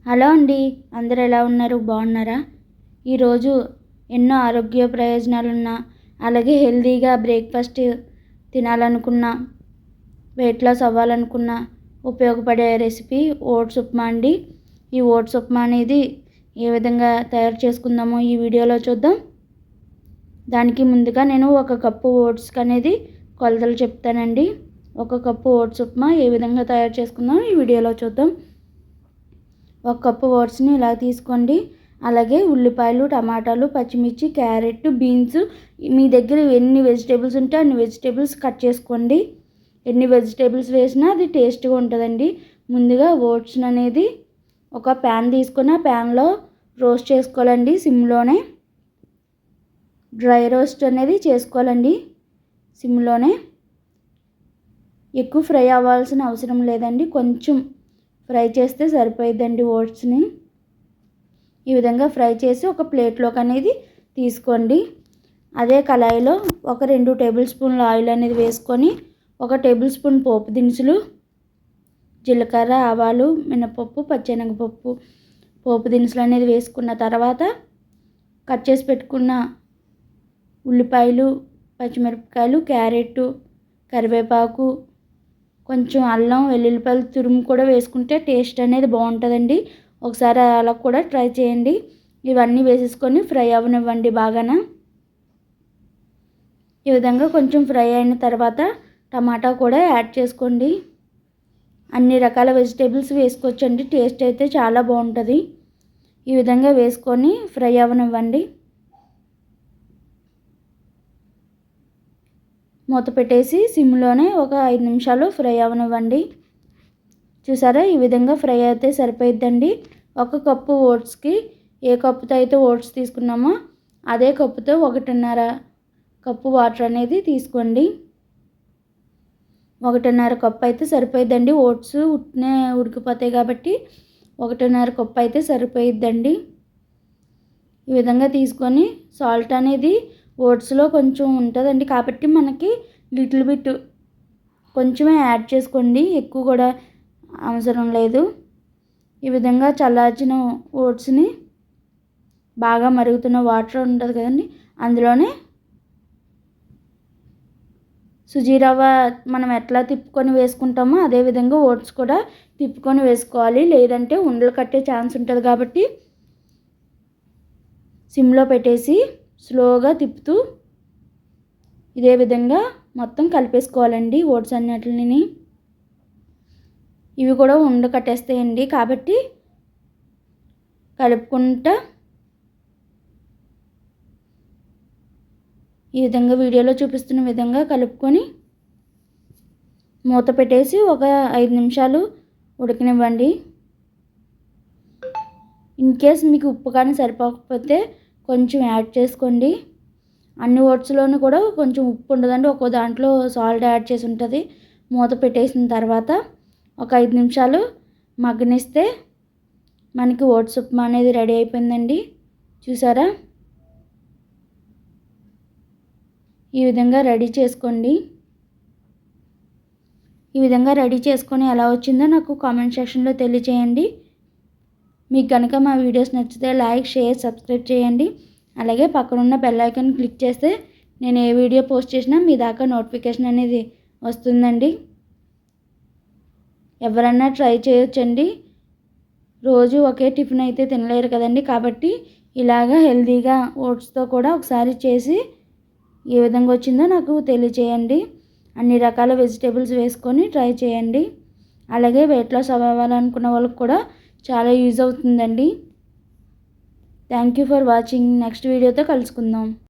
Hello అండి, అందరూ ఎలా ఉన్నారు? బాగున్నారా? ఈరోజు ఎన్నో ఆరోగ్య ప్రయోజనాలున్న అలాగే హెల్తీగా బ్రేక్ఫాస్ట్ తినాలనుకున్న, వెయిట్ లాస్ అవ్వాలనుకున్న ఉపయోగపడే రెసిపీ ఓట్స్ ఉప్మా అండి. ఈ ఓట్స్ ఉప్మా అనేది ఏ విధంగా తయారు చేసుకుందామో ఈ వీడియోలో చూద్దాం. దానికి ముందుగా నేను 1 కప్పు ఓట్స్కి అనేది కొలతలు చెప్తానండి. 1 కప్పు ఓట్స్ ఉప్మా ఏ విధంగా తయారు చేసుకుందాం ఈ వీడియోలో చూద్దాం. 1 కప్పు ఓట్స్ని ఇలా తీసుకోండి. అలాగే ఉల్లిపాయలు, టమాటాలు, పచ్చిమిర్చి, క్యారెట్, బీన్స్, మీ దగ్గర ఎన్ని వెజిటేబుల్స్ ఉంటే అన్ని వెజిటేబుల్స్ కట్ చేసుకోండి. ఎన్ని వెజిటేబుల్స్ వేసినా అది టేస్ట్గా ఉంటుందండి. ముందుగా ఓట్స్ అనేది ఒక ప్యాన్ తీసుకొని ఆ ప్యాన్లో రోస్ట్ చేసుకోవాలండి. సిమ్లోనే డ్రై రోస్ట్ అనేది చేసుకోవాలండి. సిమ్లోనే ఎక్కువ ఫ్రై అవ్వాల్సిన అవసరం లేదండి. కొంచెం ఫ్రై చేస్తే సరిపోయిద్దండి. ఓట్స్ని ఈ విధంగా ఫ్రై చేసి ఒక ప్లేట్లోకి అనేది తీసుకోండి. అదే కళాయిలో ఒక 2 టేబుల్ స్పూన్ల ఆయిల్ అనేది వేసుకొని 1 టేబుల్ స్పూన్ పోపు దినుసులు, జీలకర్ర, ఆవాలు, మినపప్పు, పచ్చెనగపప్పు పోపు దినుసులు అనేది వేసుకున్న తర్వాత కట్ చేసి పెట్టుకున్న ఉల్లిపాయలు, పచ్చిమిరపకాయలు, క్యారెట్, కరివేపాకు, కొంచెం అల్లం వెల్లుల్లిపాయలు తురుము కూడా వేసుకుంటే టేస్ట్ అనేది బాగుంటుందండి. ఒకసారి అలా కూడా ట్రై చేయండి. ఇవన్నీ వేసేసుకొని ఫ్రై అవ్వనివ్వండి బాగాన. ఈ విధంగా కొంచెం ఫ్రై అయిన తర్వాత టమాటా కూడా యాడ్ చేసుకోండి. అన్ని రకాల వెజిటేబుల్స్ వేసుకోవచ్చండి. టేస్ట్ అయితే చాలా బాగుంటుంది. ఈ విధంగా వేసుకొని ఫ్రై అవ్వనివ్వండి. మూత పెట్టేసి సిమ్లోనే ఒక 5 నిమిషాలు ఫ్రై అవ్వనివ్వండి. చూసారా, ఈ విధంగా ఫ్రై అయితే సరిపోయిద్దండి. 1 కప్పు ఓట్స్కి ఏ కప్పుతో అయితే ఓట్స్ తీసుకున్నామో అదే కప్పుతో 1.5 కప్పు వాటర్ అనేది తీసుకోండి. 1.5 కప్పు అయితే సరిపోయిద్దండి. ఓట్స్ ఉట్నే ఉడికిపోతాయి కాబట్టి 1.5 కప్పు అయితే సరిపోయిద్దండి. ఈ విధంగా తీసుకొని సాల్ట్ అనేది ఓట్స్లో కొంచెం ఉంటుందండి కాబట్టి మనకి లిటిల్ బిట్ కొంచెమే యాడ్ చేసుకోండి. ఎక్కువ కూడా అవసరం లేదు. ఈ విధంగా చల్లార్చిన ఓట్స్ని బాగా మరుగుతున్న వాటర్ ఉంటుంది కదండి, అందులోనే సుజీ రవ్వ మనం ఎట్లా తిప్పుకొని వేసుకుంటామో అదేవిధంగా ఓట్స్ కూడా తిప్పుకొని వేసుకోవాలి. లేదంటే ఉండలు కట్టే ఛాన్స్ ఉంటుంది కాబట్టి సిమ్లో పెట్టేసి స్లోగా తిప్పుతూ ఇదే విధంగా మొత్తం కలిపేసుకోవాలండి. ఓట్స్ అన్నిటిని ఇవి కూడా ఉండ కట్టేస్తాయండి కాబట్టి కలుపుకుంటా ఈ విధంగా వీడియోలో చూపిస్తున్న విధంగా కలుపుకొని మూత పెట్టేసి ఒక 5 నిమిషాలు ఉడకనివ్వండి. ఇన్ కేస్ మీకు ఉప్పు కానీ సరిపోకపోతే కొంచెం యాడ్ చేసుకోండి. అన్ని ఓట్స్లోనూ కూడా కొంచెం ఉప్పు ఉండదండి. ఒక్కో దాంట్లో సాల్ట్ యాడ్ చేసి ఉంటుంది. మూత పెట్టేసిన తర్వాత ఒక 5 నిమిషాలు మగ్గనిస్తే మనకి ఓట్స్ ఉప్మా అనేది రెడీ అయిపోయిందండి. చూసారా, ఈ విధంగా రెడీ చేసుకోండి. ఈ విధంగా రెడీ చేసుకొని ఎలా వచ్చిందో నాకు కామెంట్ సెక్షన్లో తెలియజేయండి. మీకు కనుక మా వీడియోస్ నచ్చితే లైక్, షేర్, సబ్స్క్రైబ్ చేయండి. అలాగే పక్కనున్న బెల్ ఐకాన్ క్లిక్ చేస్తే నేను ఏ వీడియో పోస్ట్ చేసినా మీ దాకా నోటిఫికేషన్ అనేది వస్తుందండి. ఎవరన్నా ట్రై చేయొచ్చండి. రోజు ఒకే టిఫిన్ అయితే తినలేరు కదండి, కాబట్టి ఇలాగా హెల్తీగా ఓట్స్తో కూడా ఒకసారి చేసి ఏ విధంగా వచ్చిందో నాకు తెలియచేయండి. అన్ని రకాల వెజిటేబుల్స్ వేసుకొని ట్రై చేయండి. అలాగే వెయిట్ లాస్ అవ్వాలనుకున్న వాళ్ళకి కూడా చాలా యూజ్ అవుతుందండి. Thank you for watching. Next వీడియోతో కలుసుకుందాం.